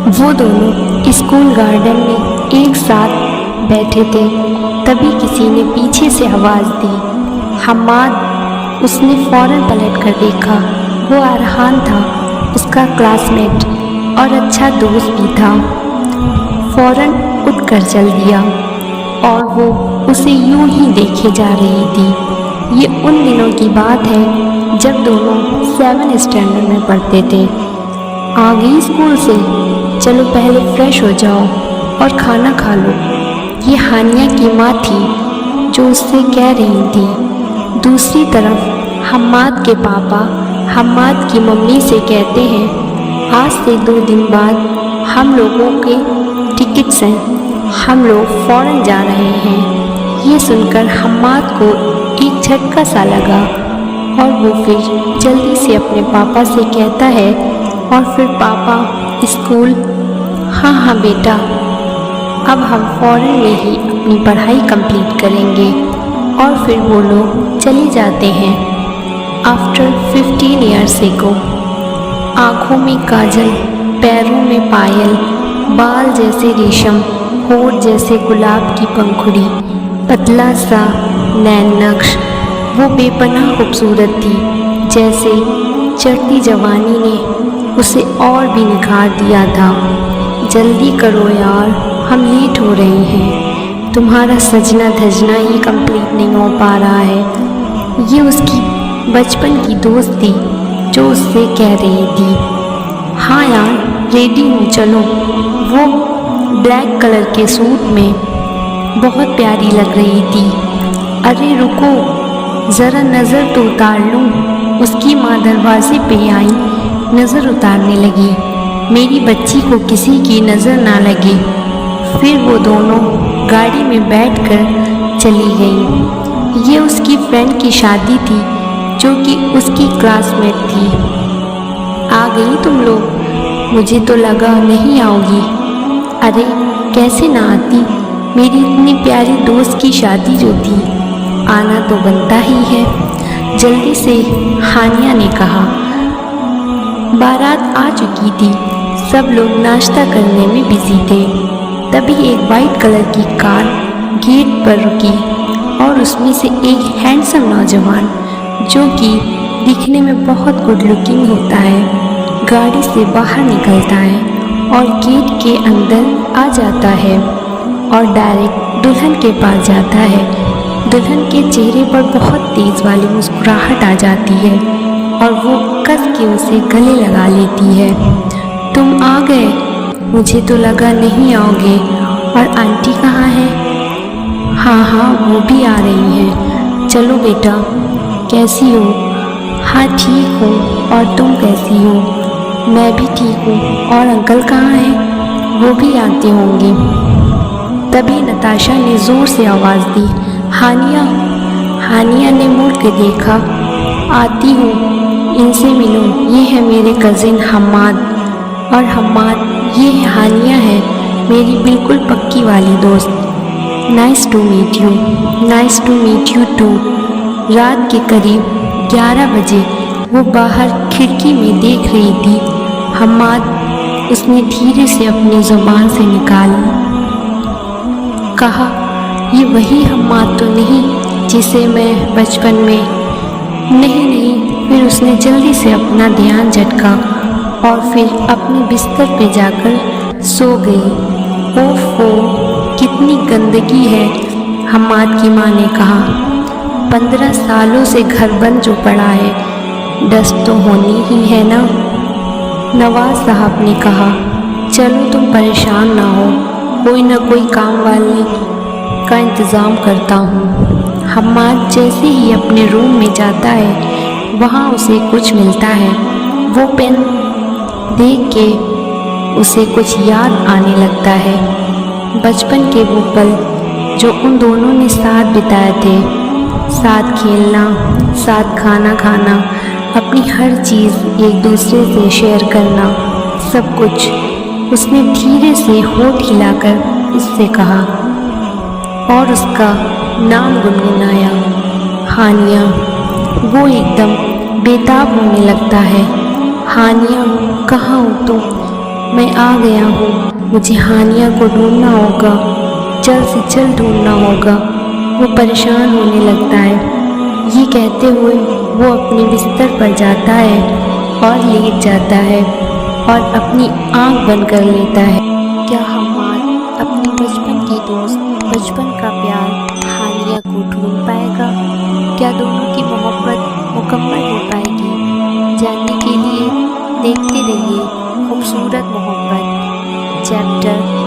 وہ دونوں school garden میں ایک ساتھ بیٹھے تھے، تبھی کسی نے پیچھے سے آواز دی، حماد۔ اس نے فوراً پلٹ کر دیکھا، وہ ارحان تھا، اس کا کلاس میٹ اور اچھا دوست بھی تھا۔ فوراً اٹھ کر چل دیا اور وہ اسے یوں ہی دیکھے جا رہی تھی۔ یہ ان دنوں کی بات ہے جب دونوں 7 اسٹینڈرڈ میں پڑھتے تھے۔ آ گئی اسکول سے؟ چلو پہلے فریش ہو جاؤ اور کھانا کھا لو، یہ ہانیہ کی ماں تھی جو اس سے کہہ رہی تھی۔ دوسری طرف حماد کے پاپا حماد کی ممی سے کہتے ہیں، آج سے 2 دن بعد ہم لوگوں کے ٹکٹس ہیں، ہم لوگ فوراً جا رہے ہیں۔ یہ سن کر حماد کو ایک جھٹکا سا لگا اور وہ پھر جلدی سے اپنے پاپا سے کہتا ہے، اور پھر پاپا اسکول؟ ہاں ہاں بیٹا، اب ہم فوراً میں ہی اپنی پڑھائی کمپلیٹ کریں گے۔ اور پھر وہ لوگ چلے جاتے ہیں۔ آفٹر 15 ایئرس اگو، آنکھوں میں کاجل، پیروں میں پائل، بال جیسے ریشم، ہونٹ جیسے گلاب کی پنکھڑی، پتلا سا نین نقش، وہ بے پناہ خوبصورت تھی، جیسے چڑھتی جوانی نے اسے اور بھی نکھار دیا تھا۔ جلدی کرو یار، ہم لیٹ ہو رہے ہیں، تمہارا سجنا دھجنا ہی کمپلیٹ نہیں ہو پا رہا ہے۔ یہ اس کی بچپن کی دوست تھی جو اس سے کہہ رہی تھی۔ ہاں یار ریڈی ہوں، چلو۔ وہ بلیک کلر کے سوٹ میں بہت پیاری لگ رہی تھی۔ ارے رکو، ذرا نظر تو اتار لوں۔ اس کی ماں دروازے پہ آئی، نظر اتارنے لگی، میری بچی کو کسی کی نظر نہ لگے۔ پھر وہ دونوں گاڑی میں بیٹھ کر چلی گئیں۔ یہ اس کی فرینڈ کی شادی تھی جو کہ اس کی کلاس میٹ تھی۔ آ گئی تم لوگ؟ مجھے تو لگا نہیں آؤ گی۔ ارے کیسے نہ آتی، میری اتنی پیاری دوست کی شادی جو تھی، آنا تو بنتا ہی ہے، جلدی سے ہانیہ نے کہا۔ بارات آ چکی تھی، سب لوگ ناشتہ کرنے میں بزی تھے۔ تبھی ایک وائٹ کلر کی کار گیٹ پر رکی اور اس میں سے ایک ہینڈسم نوجوان جو کہ دکھنے میں بہت گڈ لکنگ ہوتا ہے، گاڑی سے باہر نکلتا ہے اور گیٹ کے اندر آ جاتا ہے اور ڈائریکٹ دلہن کے پاس جاتا ہے۔ دلہن کے چہرے پر بہت تیز والی مسکراہٹ آ جاتی ہے اور وہ کس کے اسے گلے لگا لیتی ہے۔ تم آ گئے، مجھے تو لگا نہیں آؤ گے، اور آنٹی کہاں ہے؟ ہاں ہاں وہ بھی آ رہی ہیں، چلو بیٹا، کیسی ہو؟ ہاں ٹھیک ہوں، اور تم کیسی ہو؟ میں بھی ٹھیک ہوں، اور انکل کہاں ہیں؟ وہ بھی آتے ہوں گے۔ تبھی نتاشا نے زور سے آواز دی، ہانیہ۔ ہانیہ نے مڑ کے دیکھا، آتی ہوں، ان سے ملو، یہ ہے میرے کزن حماد، اور حماد یہ ہانیہ ہے میری بالکل پکی والی دوست۔ Nice to meet you. Nice to meet you too. رات کے قریب 11 بجے وہ باہر کھڑکی میں دیکھ رہی تھی حماد۔ اس نے دھیرے سے اپنی زبان سے نکالی، کہا، یہ وہی حماد تو نہیں جسے میں بچپن میں؟ نہیں نہیں۔ پھر اس نے جلدی سے اپنا دھیان جھٹکا اور پھر اپنے بستر پہ جا کر سو گئی۔ اوف او، کتنی گندگی ہے، حماد کی ماں نے کہا۔ 15 سالوں سے گھر بند جو پڑا ہے، ڈسٹ تو ہونی ہی ہے نا، نواز صاحب نے کہا۔ چلو تم پریشان نہ ہو، کوئی نہ کوئی کام والے کا انتظام کرتا ہوں۔ حماد جیسے ہی اپنے روم میں جاتا ہے، وہاں اسے کچھ ملتا ہے۔ وہ پین دیکھ کے اسے کچھ یاد آنے لگتا ہے، بچپن کے وہ پل جو ان دونوں نے ساتھ بتائے تھے، ساتھ کھیلنا، ساتھ کھانا کھانا، اپنی ہر چیز ایک دوسرے سے شیئر کرنا، سب کچھ۔ اس نے دھیرے سے ہونٹ ہلا کر اس سے کہا اور اس کا نام گنگنایا، ہانیہ۔ وہ ایک دم بے تاب ہونے لگتا ہے۔ ہانیہ کہاں ہو تم؟ میں آ گیا ہوں، مجھے ہانیہ کو ڈھونڈنا ہوگا، جلد سے جلد ڈھونڈنا ہوگا۔ وہ پریشان ہونے لگتا ہے۔ یہ کہتے ہوئے وہ اپنے بستر پر جاتا ہے اور لیٹ جاتا ہے اور اپنی آنکھ بند کر لیتا ہے۔ کیا حماد اپنی بچپن کی دوست، بچپن کا پیار ہانیہ کو ڈھونڈ پائے گا؟ کیا دونوں کی محبت مکمل ہو پائے گی؟ جاننے کے لیے دیکھتے رہیے خوبصورت محبت چیپٹر